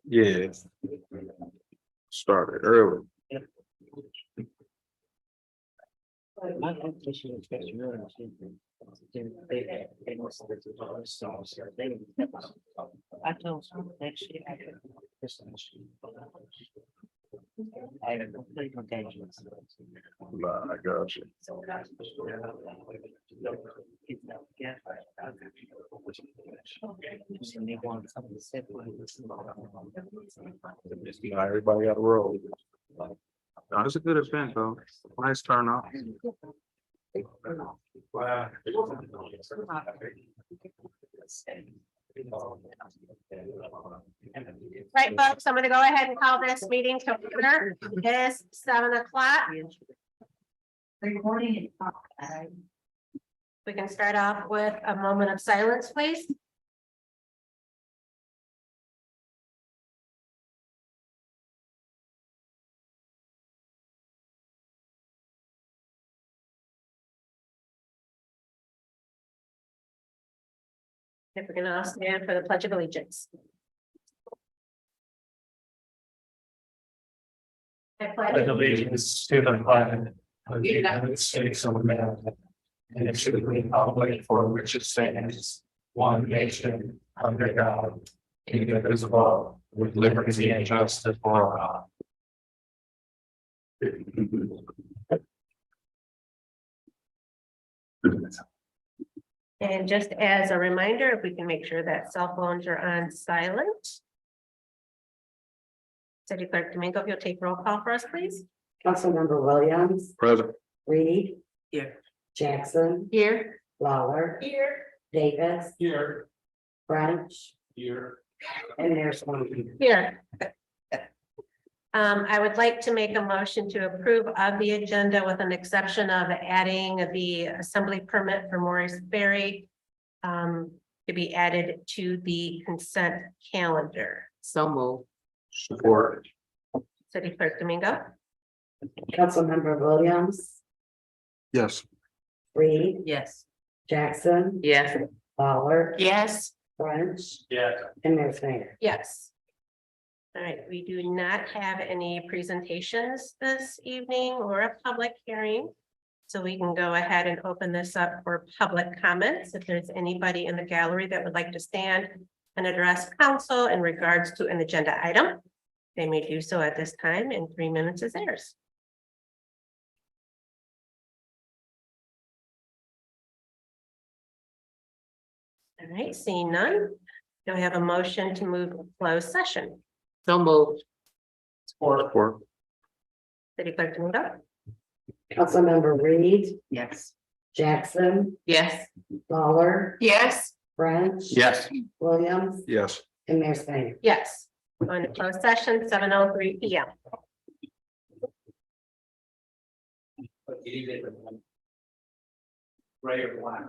Yeah. Started early. I told someone next year. I have complete contagion. I got you. Everybody got a roll. No, it's a good event though. Nice turnout. Right, folks, I'm gonna go ahead and call this meeting to order. It is 7 o'clock. We can start off with a moment of silence, please. If we're gonna all stand for the Pledge of Allegiance. I pledge Allegiance to the flag of the United States of America and to the republic for which it stands, one nation, under God, indivisible, with liberty and justice for all. And just as a reminder, if we can make sure that cell phones are on silent. City Clerk Domingo, if you'll take roll call for us, please. Councilmember Williams, Present. Reed. Here. Jackson, Here. Lawler, Here. Davis, Here. French, Here. and there's Swanton. Here. I would like to make a motion to approve of the agenda with an exception of adding the assembly permit for Morris Ferry. To be added to the consent calendar. So move. Support. City Clerk Domingo. Councilmember Williams, Yes. Reed, Yes. Jackson, Yes. Lawler, Yes. French, Yeah. and there's Mayor. Yes. All right, we do not have any presentations this evening or a public hearing. So we can go ahead and open this up for public comments. If there's anybody in the gallery that would like to stand and address council in regards to an agenda item, they may do so at this time, and 3 minutes is theirs. All right, seeing none, do I have a motion to move to closed session? So moved. Support. City Clerk Domingo? Councilmember Reed, Yes. Jackson, Yes. Lawler, Yes. French. Yes. Williams, Yes. and there's Mayor. Yes. On to closed session, 7:03 PM. Gray or black.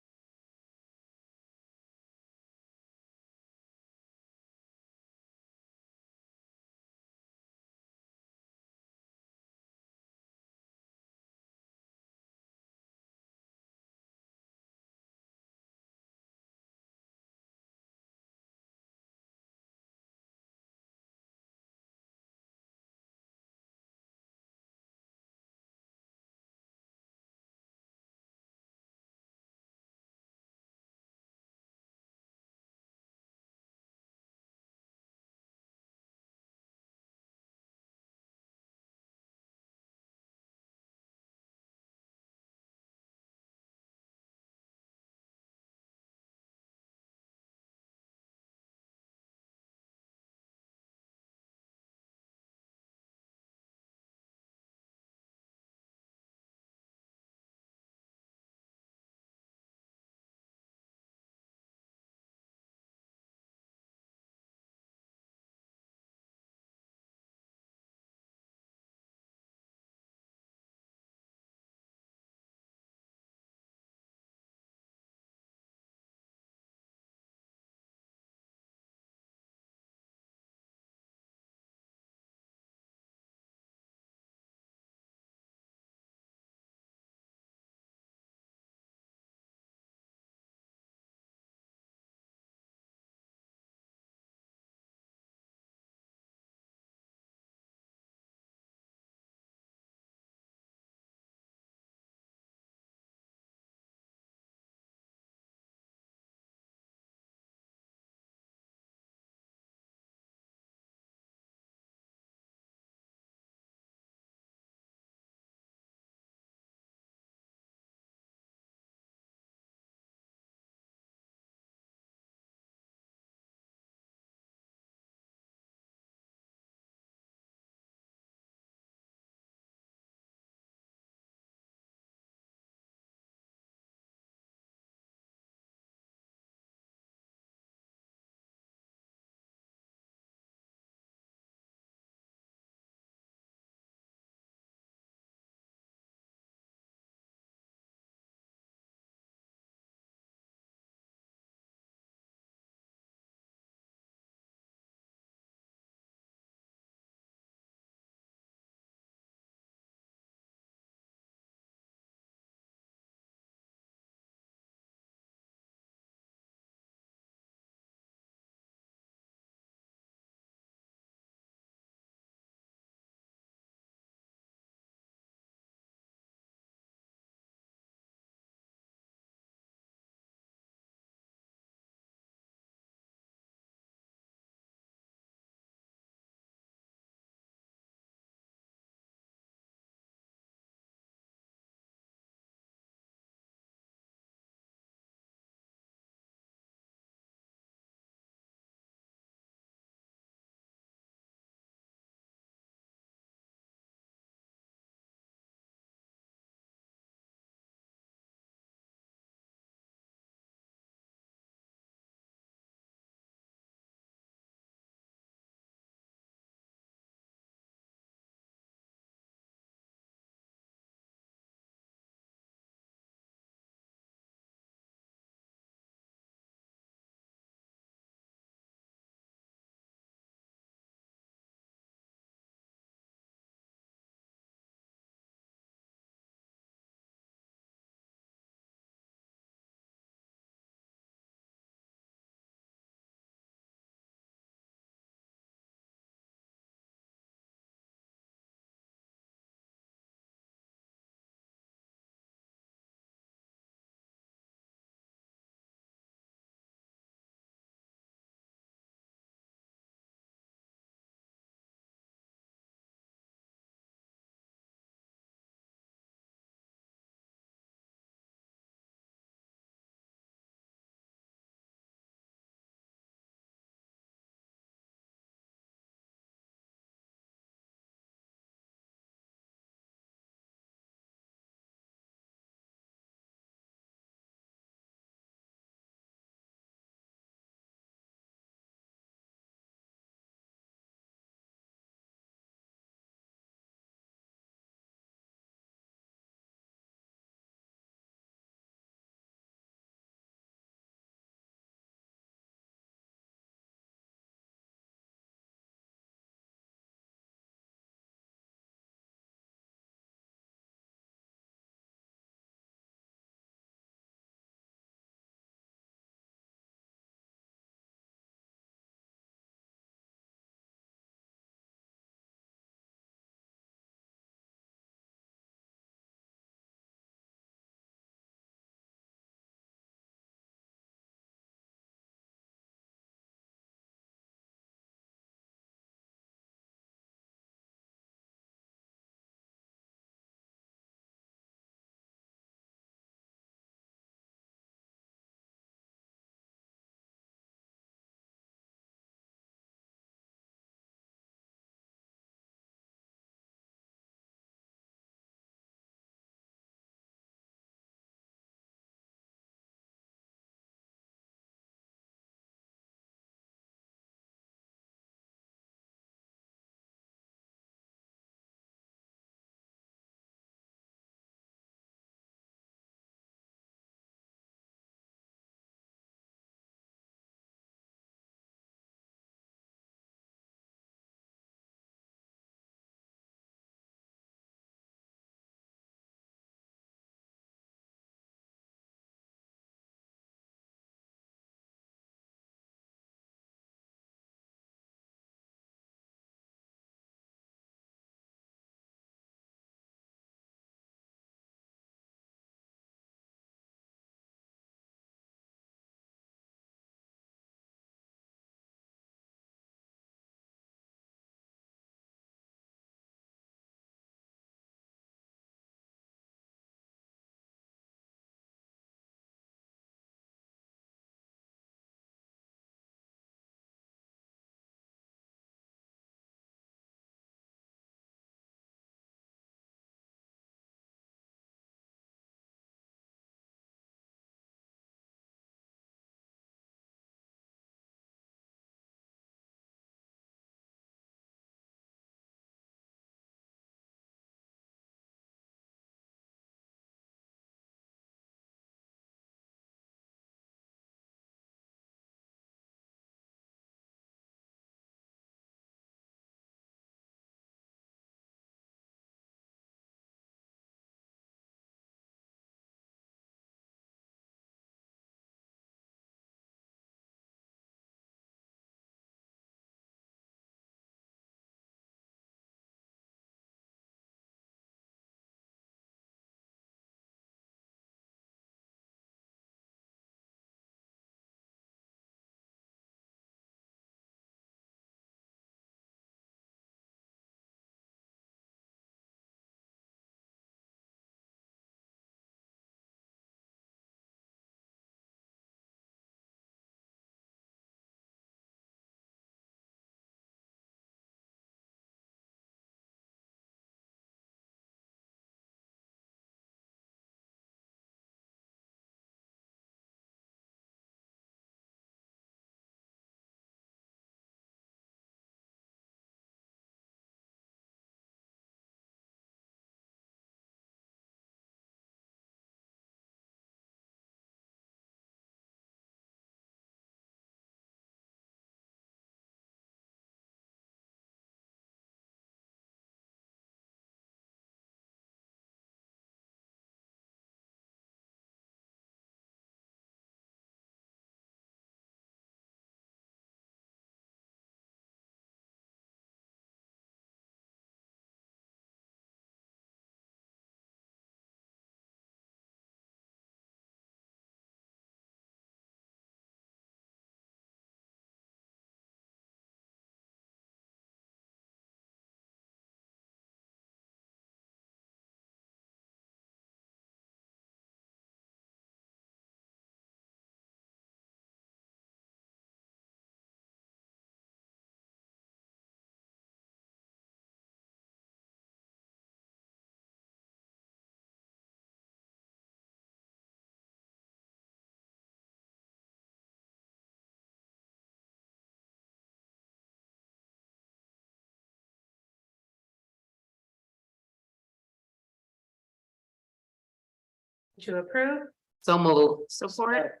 To approve, So moved. support.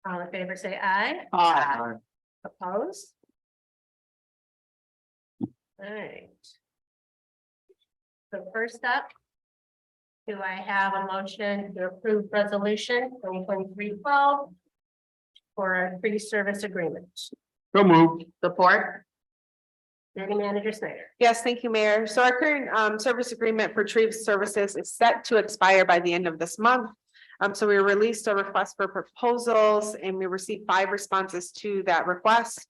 All in favor, say aye. Aye. Opposed? All right. So first up, do I have a motion to approve resolution 2023-12 for a free service agreement? So moved. Support. City Manager Snyder. Yes, thank you, Mayor. So our current service agreement for tree services is set to expire by the end of this month. So we released a request for proposals and we received 5 responses to that request.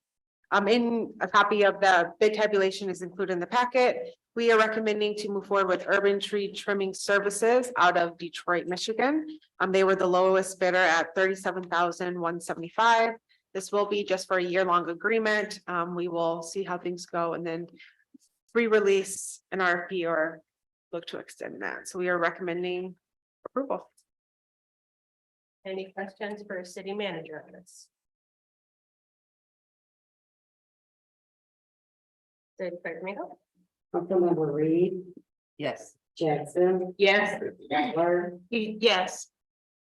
In a copy of the bid tabulation is included in the packet. We are recommending to move forward with urban tree trimming services out of Detroit, Michigan. They were the lowest bidder at $37,175. This will be just for a year-long agreement. We will see how things go and then re-release an RFP or look to extend that. So we are recommending approval. Any questions for City Manager on this? City Clerk Domingo? Councilmember Reed, Yes. Jackson, Yes. Butler, Yes.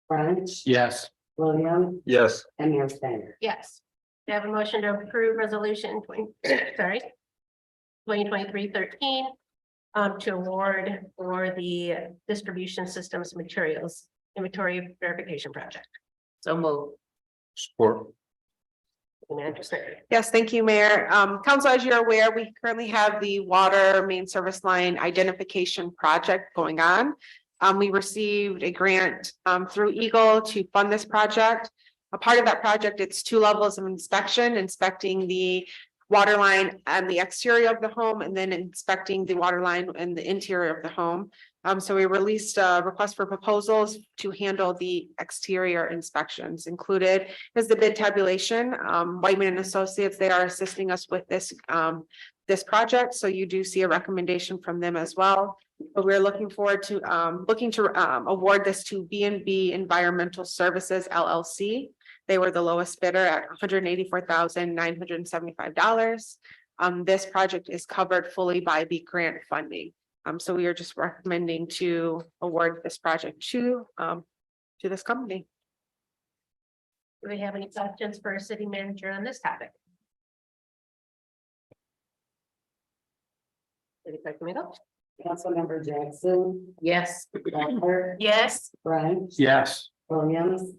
French, Yes. Williams, Yes. and Mayor Snyder. Yes. Do I have a motion to approve resolution 2023-13 to award for the distribution systems materials inventory verification project. So moved. Support. Manager Snyder. Yes, thank you, Mayor. Council, as you're aware, we currently have the water main service line identification project going on. We received a grant through Eagle to fund this project. A part of that project, it's 2 levels of inspection, inspecting the water line and the exterior of the home, and then inspecting the water line and the interior of the home. So we released a request for proposals to handle the exterior inspections. Included is the bid tabulation. Whiteman and Associates, they are assisting us with this project. So you do see a recommendation from them as well. But we're looking forward to award this to B&B Environmental Services LLC. They were the lowest bidder at $184,975. This project is covered fully by the grant funding. So we are just recommending to award this project to this company. Do we have any questions for our city manager on this topic? City Clerk Domingo? Councilmember Jackson, Yes. Butler, Yes. French, Yes. Williams,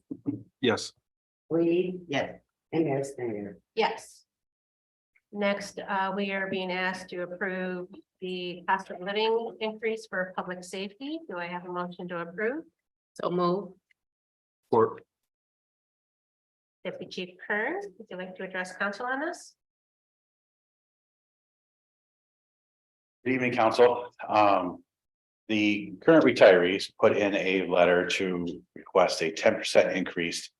Yes. Reed, Yes. and Mayor Snyder. Yes. Next, we are being asked to approve the cost of living increase for public safety. Do I have a motion to approve? So moved. Support. Deputy Chief Kern, would you like to address council on this? Good evening, council. The current retirees put in a letter to request a 10% increase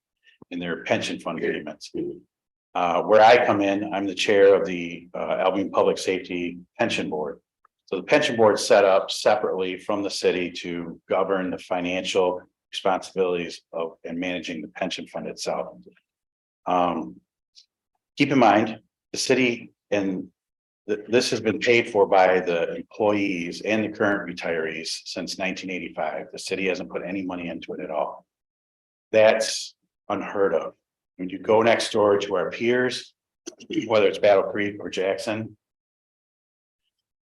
in their pension fund payments. Where I come in, I'm the chair of the Albion Public Safety Pension Board. So the pension board is set up separately from the city to govern the financial responsibilities of and managing the pension fund itself. Keep in mind, the city and this has been paid for by the employees and the current retirees since 1985. The city hasn't put any money into it at all. That's unheard of. When you go next door to our peers, whether it's Battle Creek or Jackson,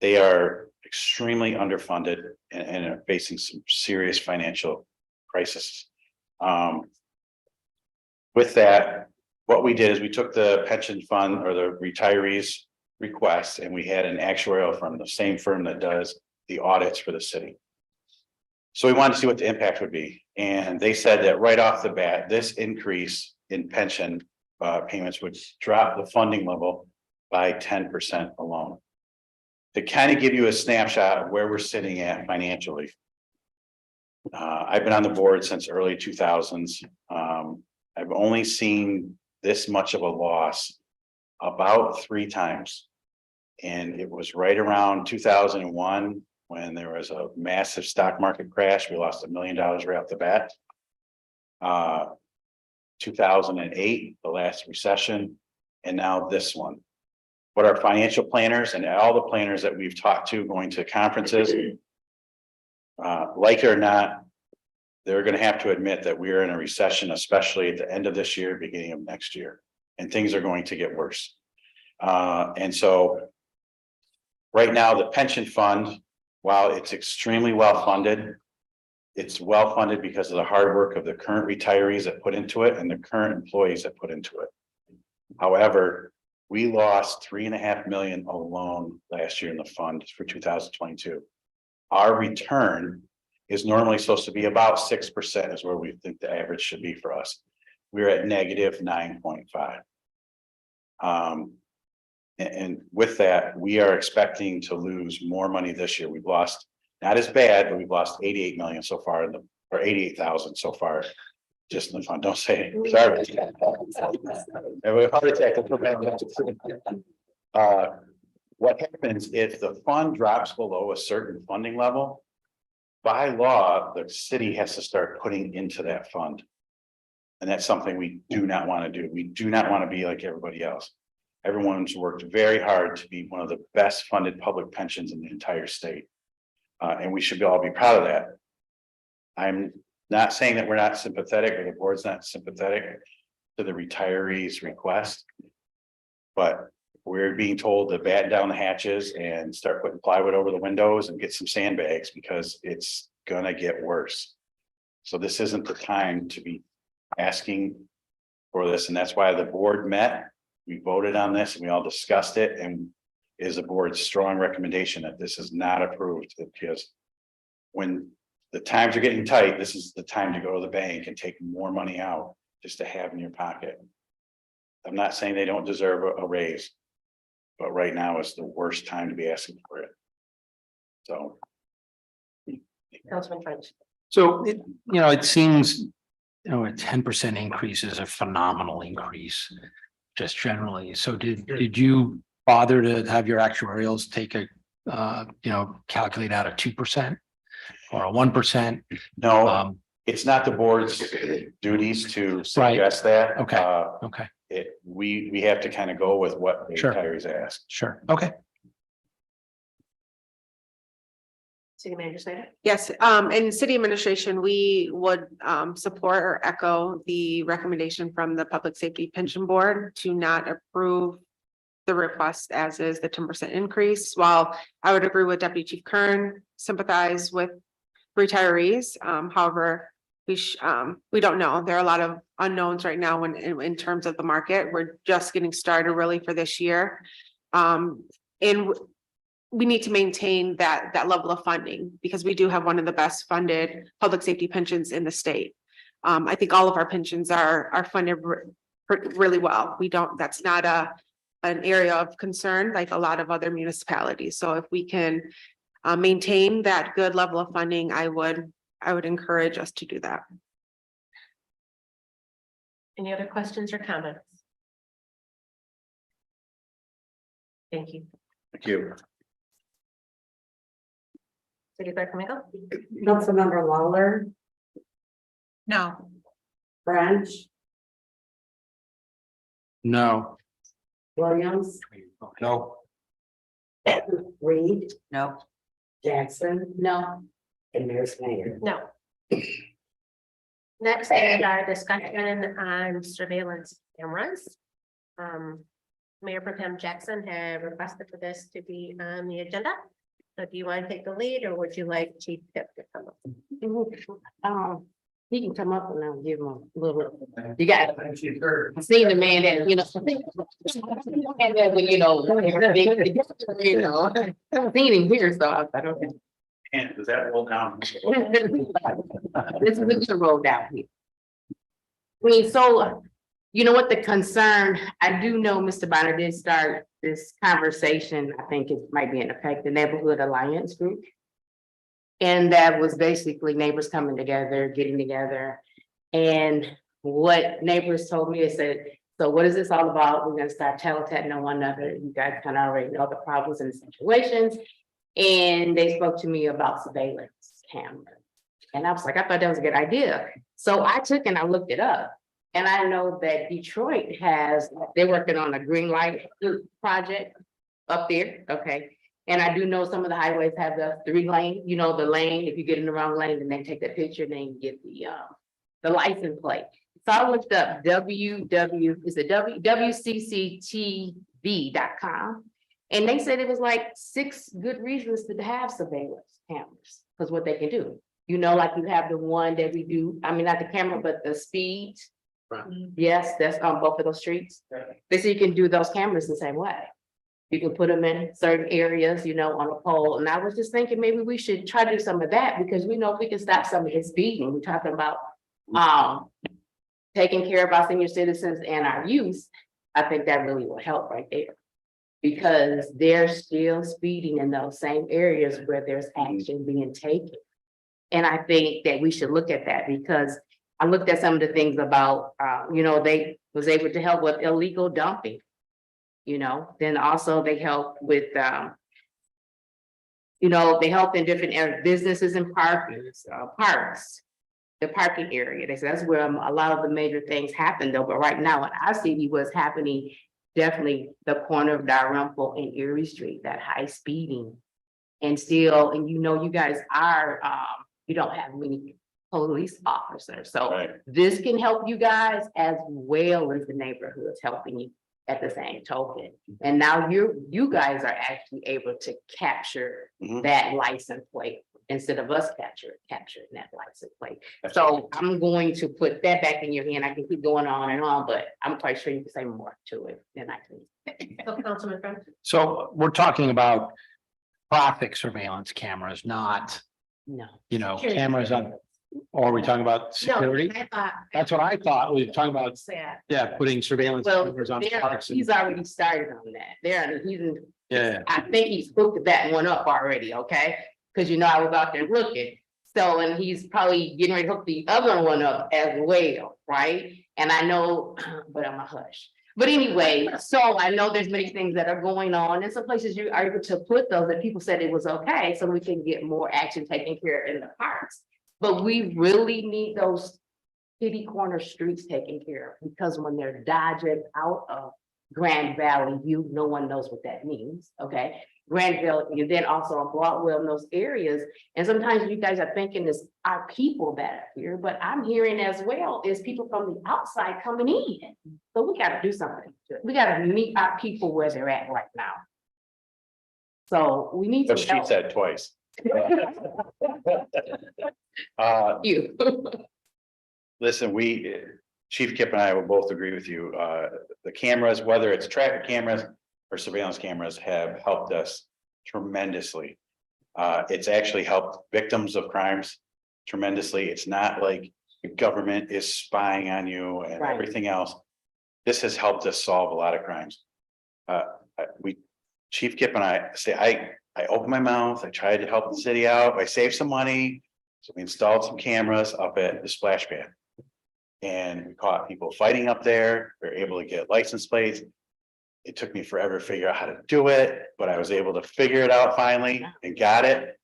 they are extremely underfunded and are facing some serious financial crisis. With that, what we did is we took the pension fund or the retirees request and we had an actuarial from the same firm that does the audits for the city. So we wanted to see what the impact would be. And they said that right off the bat, this increase in pension payments would drop the funding level by 10% alone. To kind of give you a snapshot of where we're sitting at financially. I've been on the board since early 2000s. I've only seen this much of a loss about 3 times. And it was right around 2001 when there was a massive stock market crash. We lost $1 million right off the bat. 2008, the last recession, and now this one. What our financial planners and all the planners that we've talked to going to conferences, like it or not, they're gonna have to admit that we are in a recession, especially at the end of this year, beginning of next year, and things are going to get worse. And so right now, the pension fund, while it's extremely well funded, it's well funded because of the hard work of the current retirees that put into it and the current employees that put into it. However, we lost $3.5 million alone last year in the fund for 2022. Our return is normally supposed to be about 6% is where we think the average should be for us. We're at negative 9.5. And with that, we are expecting to lose more money this year. We've lost, not as bad, but we've lost 88 million so far or 88,000 so far. Just in the fund, don't say it. Sorry. Heart attack. What happens if the fund drops below a certain funding level? By law, the city has to start putting into that fund. And that's something we do not want to do. We do not want to be like everybody else. Everyone's worked very hard to be one of the best funded public pensions in the entire state. And we should all be proud of that. I'm not saying that we're not sympathetic or the board's not sympathetic to the retirees' request. But we're being told to batten down the hatches and start putting plywood over the windows and get some sandbags because it's gonna get worse. So this isn't the time to be asking for this, and that's why the board met. We voted on this and we all discussed it, and is the board's strong recommendation that this is not approved, because when the times are getting tight, this is the time to go to the bank and take more money out just to have in your pocket. I'm not saying they don't deserve a raise, but right now is the worst time to be asking for it. So. Councilman French. So, it seems, a 10% increase is a phenomenal increase, just generally. So did you bother to have your actuarials take a, calculate out a 2% or a 1%? No, it's not the board's duties to suggest that. Okay. Okay. We have to kind of go with what the Sure. retirees ask. Sure. Okay. City Manager Snyder. Yes, in city administration, we would support or echo the recommendation from the Public Safety Pension Board to not approve the request as is the 10% increase. While I would agree with Deputy Chief Kern, sympathize with retirees. However, we don't know. There are a lot of unknowns right now in terms of the market. We're just getting started really for this year. And we need to maintain that level of funding because we do have one of the best funded public safety pensions in the state. I think all of our pensions are funded really well. That's not an area of concern like a lot of other municipalities. So if we can maintain that good level of funding, I would encourage us to do that. Any other questions or comments? Thank you. Thank you. City Clerk Domingo? Councilmember Lawler, No. French, No. Williams, No. Reed, No. Jackson, No. and Mayor Snyder. No. Next is our discussion on surveillance cameras. Mayor Pro Tem Jackson had requested for this to be on the agenda. So do you want to take the lead or would you like Chief Tip to come up? He can come up and I'll give him a little. You got it. Seen the man that, and then when I've seen him here, so I thought, okay. And does that roll down? This is a good roll down here. I mean, so, what the concern, I do know Mr. Bonner did start this conversation, I think it might be in effect, the Neighborhood Alliance Group. And that was basically neighbors coming together, getting together. And what neighbors told me is that, so what is this all about? We're gonna start tell-tatting on one another. You guys kind of already know the problems and the situations. And they spoke to me about surveillance cameras. And I was like, I thought that was a good idea. So I took and I looked it up. And I know that Detroit they're working on a green light project up there, okay? And I do know some of the highways have the 3 lane, you know, the lane, if you get in the wrong lane, then they take that picture, then you get the license plate. So I looked up WCCTV.com. And they said it was like 6 good reasons to have surveillance cameras, because what they can do. You know, like you have the one that we do, I mean, not the camera, but the speed. Right. Yes, that's on both of those streets. They say you can do those cameras the same way. You can put them in certain areas, you know, on a pole. And I was just thinking maybe we should try to do some of that, because we know if we can stop some of this speeding, we're talking about taking care of our senior citizens and our youth. I think that really will help right there. Because they're still speeding in those same areas where there's action being taken. And I think that we should look at that, because I looked at some of the things about, you know, they was able to help with illegal dumping. You know, then also they help with, you know, they help in different businesses and parks, the parking area. They say that's where a lot of the major things happen though. But right now in our city, what's happening, definitely the corner of Dalrymple and Erie Street, that high speeding. And still, and you know, you guys are, you don't have many police officers. So Right. this can help you guys as well as the neighborhoods helping you at the same token. And now you guys are actually able to capture Mhm. that license plate instead of us capturing that license plate. So I'm going to put that back in your hand. I can keep going on and on, but I'm quite sure you can say more to it than I can. So Councilman Friend. So we're talking about traffic surveillance cameras, not, No. you know, Security. cameras on, or are we talking about security? No, I thought, That's what I thought. We were talking about, yeah. yeah, putting surveillance Well, cameras on parks. and- he's already started on that. Yeah, I think he's hooked that one up already, okay? Cause you know, I was out there looking. So, and he's probably getting ready to hook the other one up as well, right? And I know, but I'm a hush. But anyway, so I know there's many things that are going on, and some places you are able to put those that people said it was okay, so we can get more action taken care of in the parks. But we really need those kitty corner streets taken care of, because when they're dodging out of Grand Valley View, no one knows what that means, okay? Grand Valley, and then also on Broadwell in those areas. And sometimes you guys are thinking it's our people that are here, but I'm hearing as well is people from the outside coming in. So we gotta do something. We gotta meet our people where they're at right now. So we need But some she help. said twice. You. Listen, Chief Kip and I will both agree with you. The cameras, whether it's traffic cameras or surveillance cameras, have helped us tremendously. It's actually helped victims of crimes tremendously. It's not like the government is spying on you and Right. everything else. This has helped us solve a lot of crimes. Chief Kip and I say, I opened my mouth, I tried to help the city out, I saved some money. So we installed some cameras up at the splash pad. And we caught people fighting up there. We were able to get license plates. It took me forever to figure out how to do it, but I was able to figure it out finally and got it.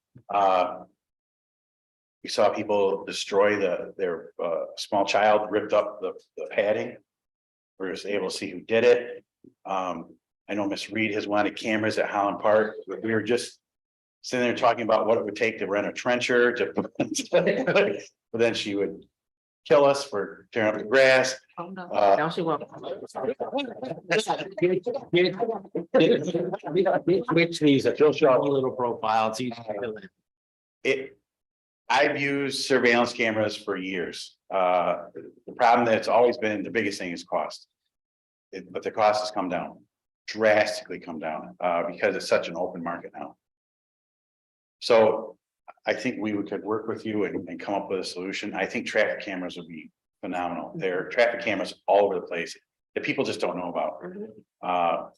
We saw people destroy their small child ripped up the padding. We were just able to see who did it. I know Miss Reed has wanted cameras at Holland Park. We were just sitting there talking about what it would take to rent a trencher to, but then she would kill us for tearing up the grass. Oh, no. Uh, Don't you want? Which these, she'll show a little profile. It's easy to fill in. I've used surveillance cameras for years. The problem that's always been, the biggest thing is cost. But the cost has come down, drastically come down, because it's such an open market now. So I think we could work with you and come up with a solution. I think traffic cameras would be phenomenal. There are traffic cameras all over the place that people just don't know about.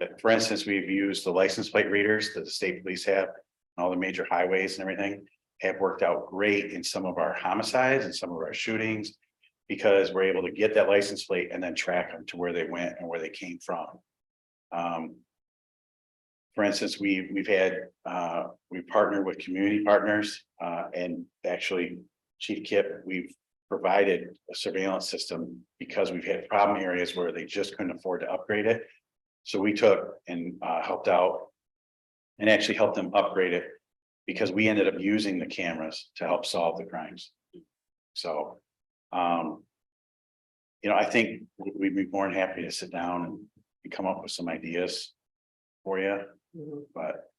But for instance, we've used the license plate readers that the state police have, on all the major highways and everything, have worked out great in some of our homicides and some of our shootings, because we're able to get that license plate and then track them to where they went and where they came from. For instance, we've partnered with community partners, and actually, Chief Kip, we've provided a surveillance system because we've had problem areas where they just couldn't afford to upgrade it. So we took and helped out and actually help them upgrade it because we ended up using the cameras to help solve the crimes. So, I think we'd be more than happy to sit down and come up with some ideas for you, but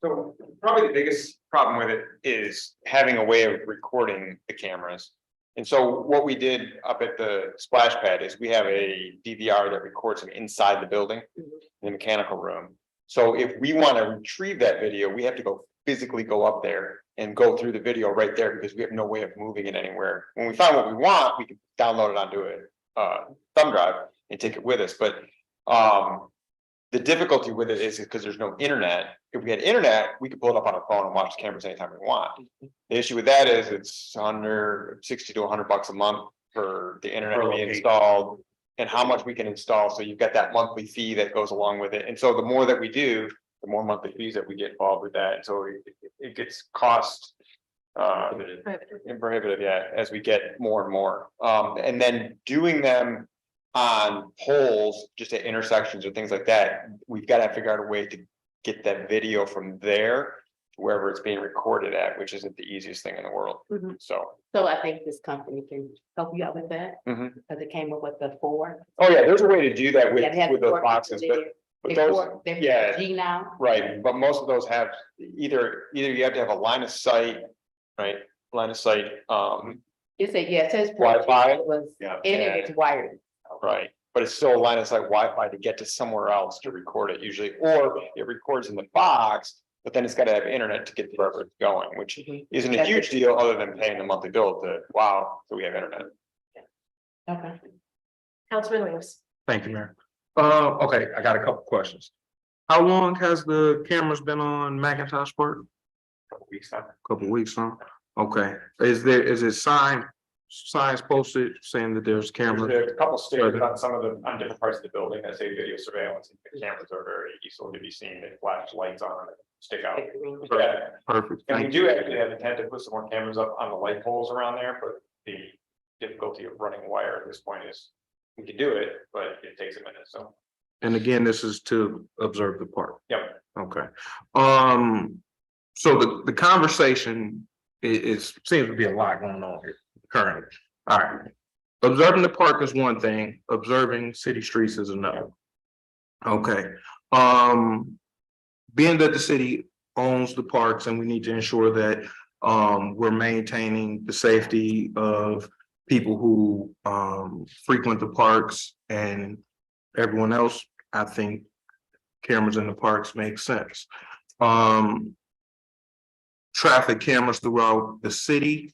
So probably the biggest problem with it is having a way of recording the cameras. And so what we did up at the splash pad is we have a DVR that records them inside the building, in the mechanical room. So if we want to retrieve that video, we have to physically go up there and go through the video right there because we have no way of moving it anywhere. When we find what we want, we can download it onto a thumb drive and take it with us. But the difficulty with it is because there's no internet. If we had internet, we could pull it up on our phone and watch the cameras anytime we want. The issue with that is it's under 60 to $100 a month for the internet to be installed and how much we can install. So you've got that monthly fee that goes along with it. And so the more that we do, the more monthly fees that we get involved with that. And so it gets cost prohibitive, yeah, as we get more and more. And then doing them on poles, just at intersections or things like that, we've got to figure out a way to get that video from there to wherever it's being recorded at, which isn't the easiest thing in the world. So I think this company can help you out with that, because it came up with the 4. oh yeah, there's a way to do that Yeah, they have with those 4 boxes, people but there. those, They're yeah. G now. right, but most of those have either you have to have a line of sight, right? Line of sight, It said, yeah, it says. 4G. Wi-Fi? It was, Yeah. and it was wired. right, but it's still a line of sight Wi-Fi to get to somewhere else to record it usually, or it records in the box, but then it's got to have internet to get to wherever it's going, which isn't a huge deal other than paying the monthly bill to, wow, so we have internet. Okay. Councilman Williams. Thank you, Mayor. Okay, I got a couple questions. How long has the cameras been on Macintosh Park? Couple weeks now. Couple weeks, huh? Okay, is it signs posted saying that there's cameras? There's a couple stickers on on different parts of the building that say video surveillance. The cameras are very easily to be seen. They flash lights on and stick out. Yeah. Perfect. And we Thank do you. actually have intent to put some more cameras up on the light poles around there, but the difficulty of running wire at this point is we can do it, but it takes a minute, so. And again, this is to observe the park. Yep. Okay. So the conversation is seems to be a lot going on here currently. All right. Observing the park is one thing, observing city streets is another. Okay. Being that the city owns the parks and we need to ensure that we're maintaining the safety of people who frequent the parks and everyone else, I think cameras in the parks make sense. Traffic cameras throughout the city.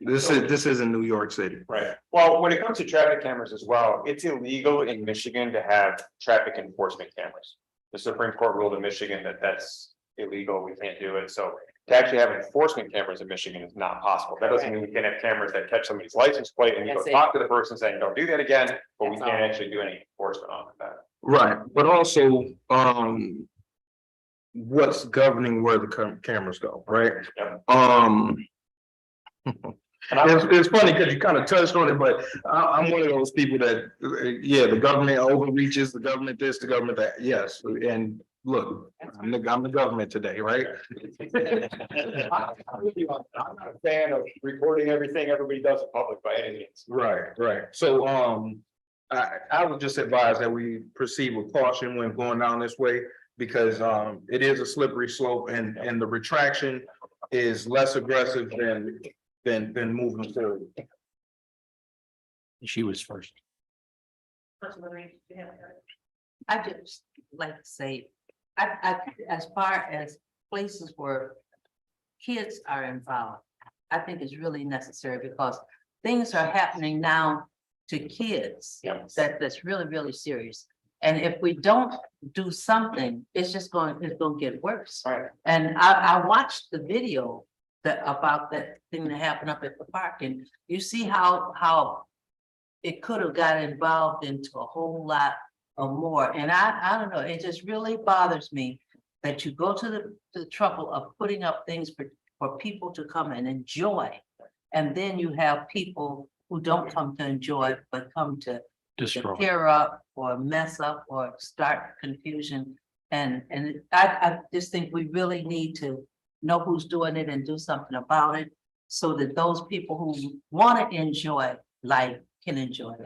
This isn't New York City. Right. Well, when it comes to traffic cameras as well, it's illegal in Michigan to have traffic enforcement cameras. The Supreme Court ruled in Michigan that that's illegal. We can't do it. So to actually have enforcement cameras in Michigan is not possible. That doesn't mean we can have cameras that catch somebody's license plate and you go That's it. talk to the person saying, don't do that again, but we That's can't all. actually do any enforcement on that. Right, but also, what's governing where the cameras go, right? Yep. It's funny because you kind of touched on it, but I'm one of those people that, yeah, the government overreaches, the government this, the government that, yes, and look, I'm the government today, right? I'm not a fan of recording everything everybody does in public by any means. Right. So, I would just advise that we proceed with caution when going down this way, because, it is a slippery slope and the retraction is less aggressive than moving forward. She was first. I just like to say, as far as places where kids are involved, I think it's really necessary because things are happening now to kids. Yep. That's really, really serious. And if we don't do something, it's gonna get worse. Right. And I watched the video about that thing that happened up at the park, and you see how it could have got involved into a whole lot of more. And I don't know, it just really bothers me that you go to the trouble of putting up things for people to come and enjoy. And then you have people who don't come to enjoy, but come to Destroy. tear up or mess up or start confusion. And I just think we really need to know who's doing it and do something about it. So that those people who want to enjoy life can enjoy it.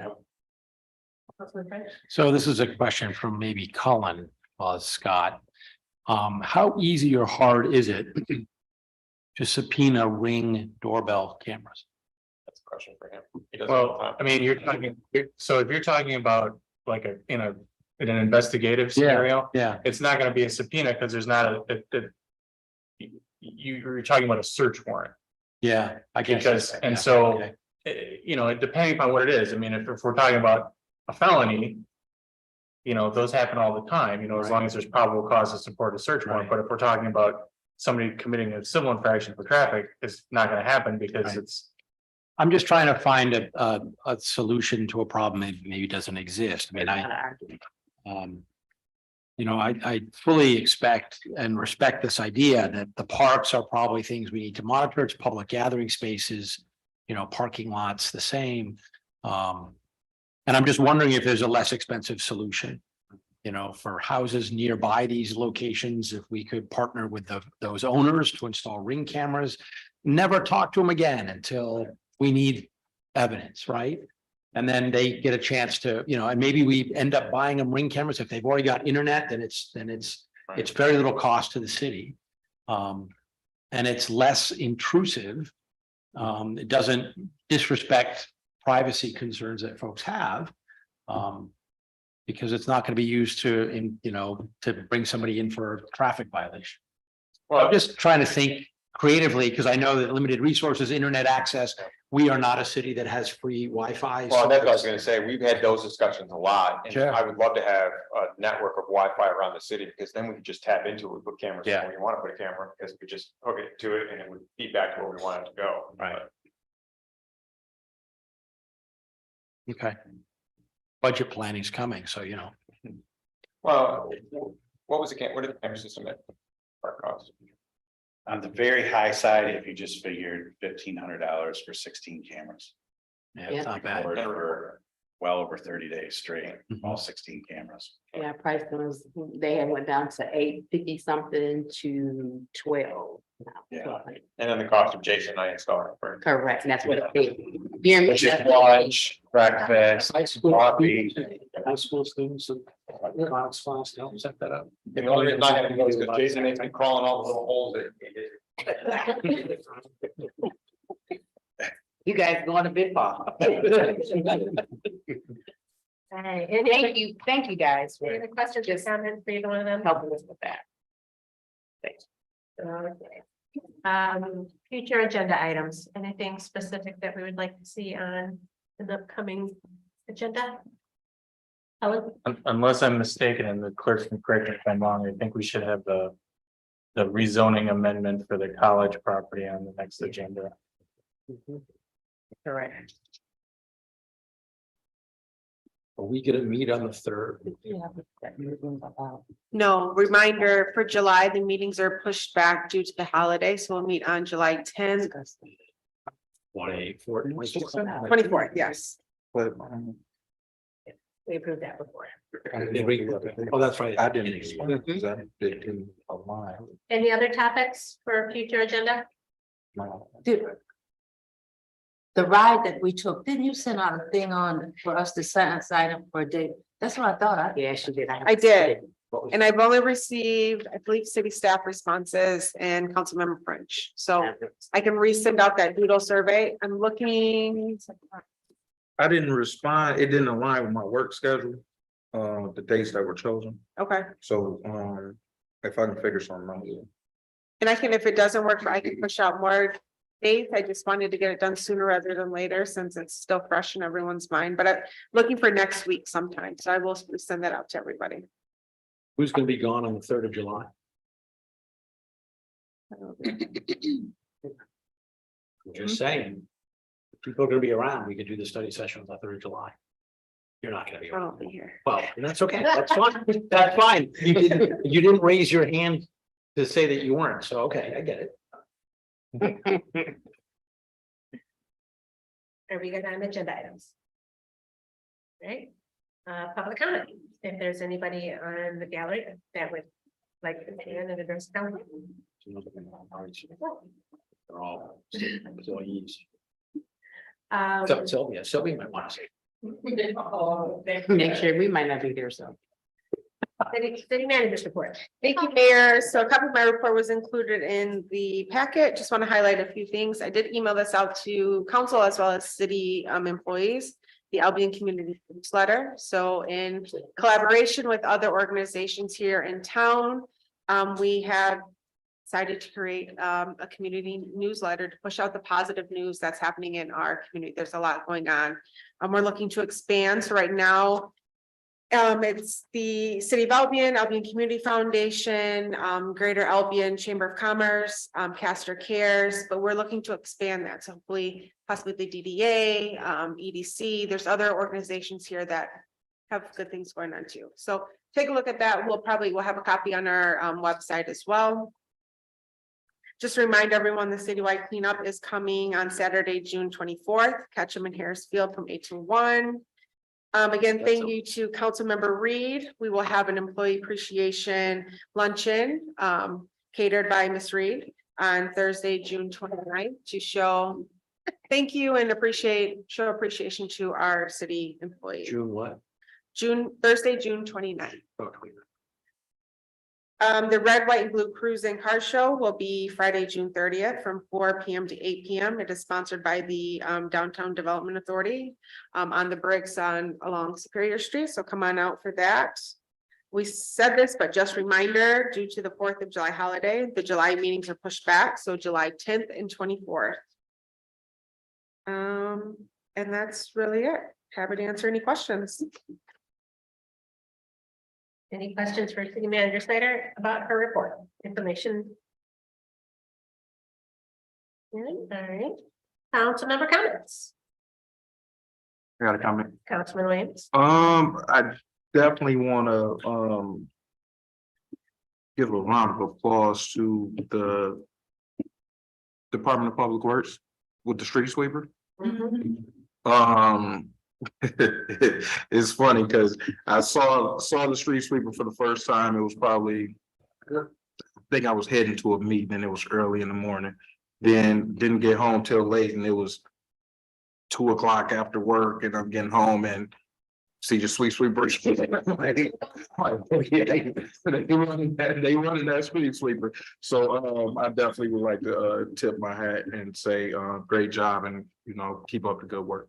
Councilman French? So this is a question from maybe Cullen, Scott. How easy or hard is it to subpoena Ring doorbell cameras? That's a question for him. He does it all the Well, time. I mean, so if you're talking about like in an investigative scenario, Yeah, it's not gonna be a subpoena because there's not you're talking about a search warrant. yeah, I guess. Because, and Yeah, so, okay. you know, depending upon what it is, I mean, if we're talking about a felony. You know, those happen all the time, you know, as long as there's probable cause to support a search warrant, but if we're talking about somebody committing a civil infraction for traffic, it's not gonna happen because Right. it's. I'm just trying to find a solution to a problem that maybe doesn't exist. I mean, I fully expect and respect this idea that the parks are probably things we need to monitor. It's public gathering spaces, parking lots, the same. And I'm just wondering if there's a less expensive solution, for houses nearby these locations, if we could partner with those owners to install Ring cameras, never talk to them again until we need evidence, right? And then they get a chance to, and maybe we end up buying them Ring cameras. If they've already got internet, then it's very little cost to the city. And it's less intrusive. It doesn't disrespect privacy concerns that folks have. Because it's not going to be used to bring somebody in for a traffic violation. Well, I'm just trying to think creatively, because I know that limited resources, internet access, we are not a city that has free Wi-Fi. Well, that's what I was gonna say. We've had those discussions a lot, and Sure. I would love to have a network of Wi-Fi around the city, because then we could just tap into it. We put cameras Yeah. where we want to put a camera, because we just hook it to it and it would feed back to where we want it to go. Right. Okay. Budget planning's coming, so Well, what was what did the camera system at? Our cost? On the very high side, if you just figured $1,500 for 16 cameras. yeah, it's not bad. For well over 30 days straight, all 16 cameras. Yeah, price was, they had went down to 850 something to 12. Yeah. And then the cost of Jason and I installing. For Correct, and that's what it paid. Beer and- Lunch, breakfast, coffee. High school students and economics class, help set that up. The only reason I had to go is because Jason makes me crawl in all the little holes that. You guys going a bit far. All right, any Thank you guys any for other questions or comments for either one of them? helping us with that. Okay. Future agenda items, anything specific that we would like to see on the upcoming agenda? Helen? Unless I'm mistaken, and the clerk can correct me if I'm wrong, I think we should have the rezoning amendment for the college property on the next agenda. Correct. Are we gonna meet on the 3rd? No, reminder for July, the meetings are pushed back due to the holiday, so we'll meet on July 10th, 24th, yes. We approved that before. Oh, that's right. I didn't expect that it didn't align. Any other topics for future agenda? Dude, the ride that we took, didn't you send out a thing for us to sign up for a date? That's what I thought. Yeah, she did. I did. And I've only received, I believe, city staff responses and Councilmember French. So I can resend out that doodle survey. I'm looking. I didn't respond. It didn't align with my work schedule, the dates that were chosen. Okay, So, if I can figure something out. and I can, if it doesn't work, I can push out more dates. I just wanted to get it done sooner rather than later, since it's still fresh in everyone's mind, but I'm looking for next week sometime. So I will send that out to everybody. Who's gonna be gone on the 3rd of July? I'm just saying. If people are gonna be around, we could do the study session on the 3rd of July. You're not gonna be I around. won't be here. Well, that's okay. That's fine. That's fine. You didn't raise your hand to say that you weren't. So, okay, I get it. Are we good on agenda items? Right, public comment. If there's anybody on the gallery that would like to stand and address council. They're all employees. Um, So Sylvia might want to say. Next year, we might not be there, so. City manager's report. Thank you, Mayor. So a copy of my report was included in the packet. Just want to highlight a few things. I did email this out to council as well as city employees, the Albion Community Newsletter. So in collaboration with other organizations here in town, we have decided to create a community newsletter to push out the positive news that's happening in our community. There's a lot going on. We're looking to expand. So right now, it's the City of Albion, Albion Community Foundation, Greater Albion Chamber of Commerce, Castor Cares, but we're looking to expand that. So hopefully, possibly the DDA, EDC, there's other organizations here that have good things going on too. So take a look at that. We'll have a copy on our website as well. Just remind everyone, the citywide cleanup is coming on Saturday, June 24th, Ketchum and Harris Field from 8 to 1. Again, thank you to Councilmember Reed. We will have an employee appreciation luncheon catered by Ms. Reed on Thursday, June 29th to show thank you and show appreciation to our city employees. June what? Thursday, June 29th. The red, white, and blue cruise and car show will be Friday, June 30th from 4 p.m. to 8 p.m. It is sponsored by the Downtown Development Authority on the bricks along Superior Street. So come on out for that. We said this, but just reminder, due to the 4th of July holiday, the July meetings are pushed back. So July 10th and 24th. And that's really it. Happy to answer any questions. Any questions for City Manager Snyder about her report, information? All right, council member comments, I got a comment. Councilman Williams. I definitely want to give a round of applause to the Department of Public Works with the street sweeper. It's funny because I saw the street sweeper for the first time. It was probably, I think I was heading to a meeting and it was early in the morning. Then didn't get home till late and it was 2 o'clock after work and I'm getting home and see the street sweeper. They running that street sweeper. So I definitely would like to tip my hat and say great job and keep up the good work.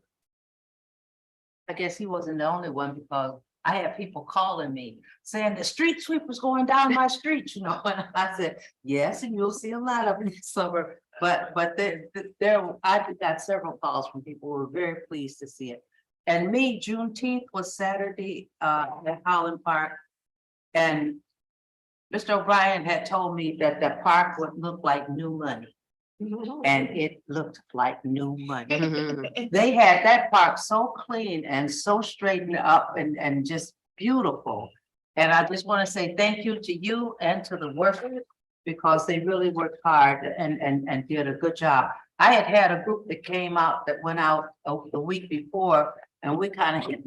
I guess he wasn't the only one because I had people calling me saying the street sweeper's going down my street, and I said, yes, and you'll see a lot of it this summer. But I got several calls from people who were very pleased to see it. And me, Juneteenth was Saturday at Holland Park. And Mr. O'Brien had told me that the park would look like new money. And it looked like new money. They had that park so clean and so straightened up and just beautiful. And I just want to say thank you to you and to the workers because they really worked hard and did a good job. I had a group that came out that went out the week before and we kind of hit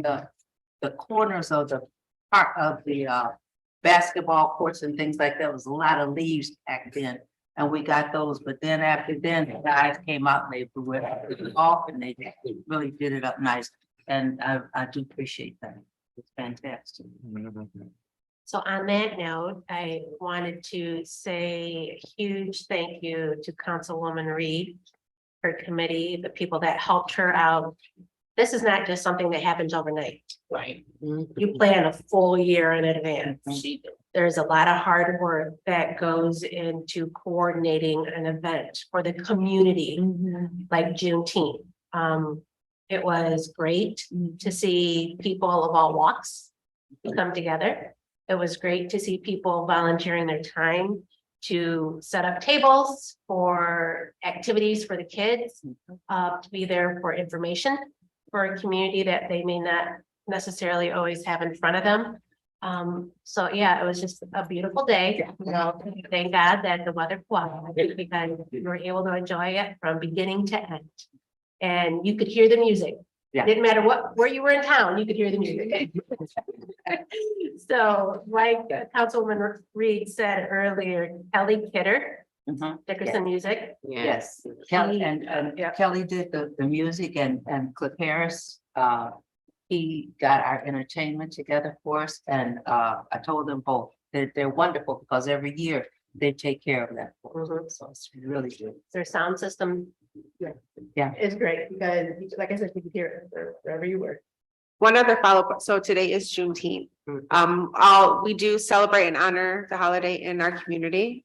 the corners of the park of the basketball courts and things like that. There was a lot of leaves back then. And we got those, but then after then, the guys came out and they blew it off and they really did it up nice. And I do appreciate that. It's fantastic. So on that note, I wanted to say a huge thank you to Councilwoman Reed, her committee, the people that helped her out. This is not just something that happens overnight. Right. You plan a full year in advance. There's a lot of hard work that goes into coordinating an event for the community, like Juneteenth. It was great to see people of all walks come together. It was great to see people volunteering their time to set up tables for activities for the kids, to be there for information for a community that they may not necessarily always have in front of them. So yeah, it was just a beautiful day. Thank God that the weather cooperated because we were able to enjoy it from beginning to end. And you could hear the music Yeah. Didn't matter where you were in town, you could hear the music. So like Councilwoman Reed said earlier, Kelly Kidder, Mhm. Dickerson Music. Yes, Kelly, He- and yeah. Kelly did the music and Cliff Harris, he got our entertainment together for us, and, I told them both, they're wonderful, because every year they take care of that for us, so it's really good. Their sound system. Yeah. Is great, because like I said, you could hear it wherever you were. One other follow-up, so today is Juneteenth. We do celebrate and honor the holiday in our community.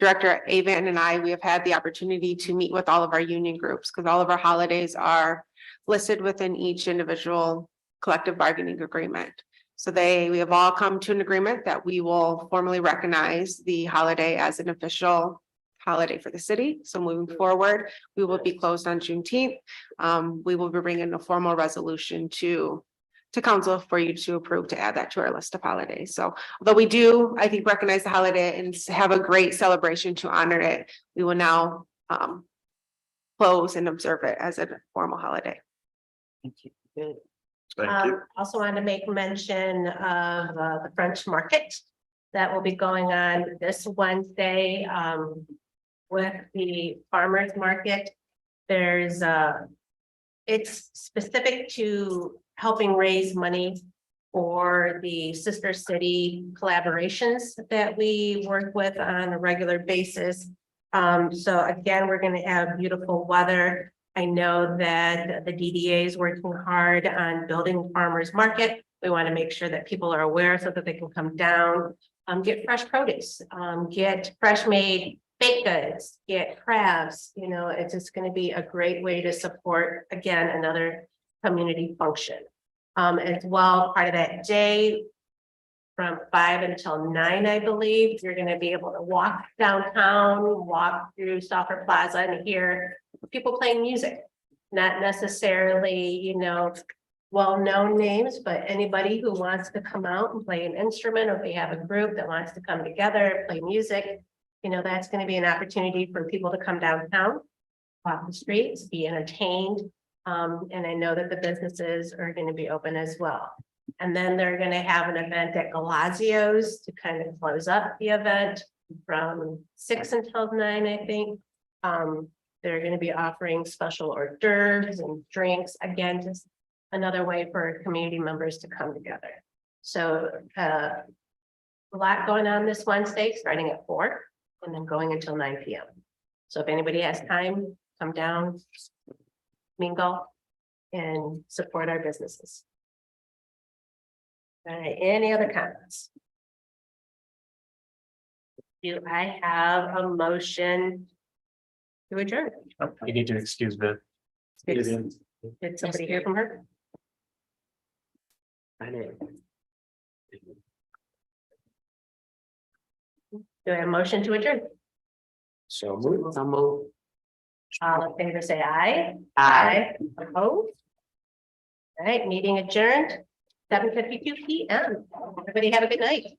Director Avan and I, we have had the opportunity to meet with all of our union groups, because all of our holidays are listed within each individual collective bargaining agreement. So we have all come to an agreement that we will formally recognize the holiday as an official holiday for the city. So moving forward, we will be closed on Juneteenth. We will be bringing a formal resolution to council for you to approve to add that to our list of holidays. So although we do, I think, recognize the holiday and have a great celebration to honor it, we will now close and observe it as a formal holiday. Thank you. Thank you. Also want to make mention of the French market that will be going on this Wednesday with the farmers market. There's it's specific to helping raise money for the sister city collaborations that we work with on a regular basis. So again, we're going to have beautiful weather. I know that the DDA is working hard on building farmers market. We want to make sure that people are aware so that they can come down, get fresh produce, get fresh made baked goods, get crabs. You know, it's just going to be a great way to support, again, another community function. As well, part of that day from 5 until 9, I believe, you're going to be able to walk downtown, walk through Stauffer Plaza and hear people playing music. Not necessarily, you know, well-known names, but anybody who wants to come out and play an instrument, or if we have a group that wants to come together, play music, you know, that's going to be an opportunity for people to come downtown, walk the streets, be entertained. And I know that the businesses are going to be open as well. And then they're going to have an event at Galazio's to kind of close up the event from 6 until 9, I think. They're going to be offering special hors d'oeuvres and drinks. Again, just another way for community members to come together. So a lot going on this Wednesday, starting at 4 and then going until 9 p.m. So if anybody has time, come down, mingle, and support our businesses. All right, any other comments? Do I have a motion to adjourn? You need to excuse the. Did somebody hear from her? I did. Do I have a motion to adjourn? So move. All in favor, say aye. Aye. Opposed? All right, meeting adjourned, 7:52 p.m. Everybody have a good night.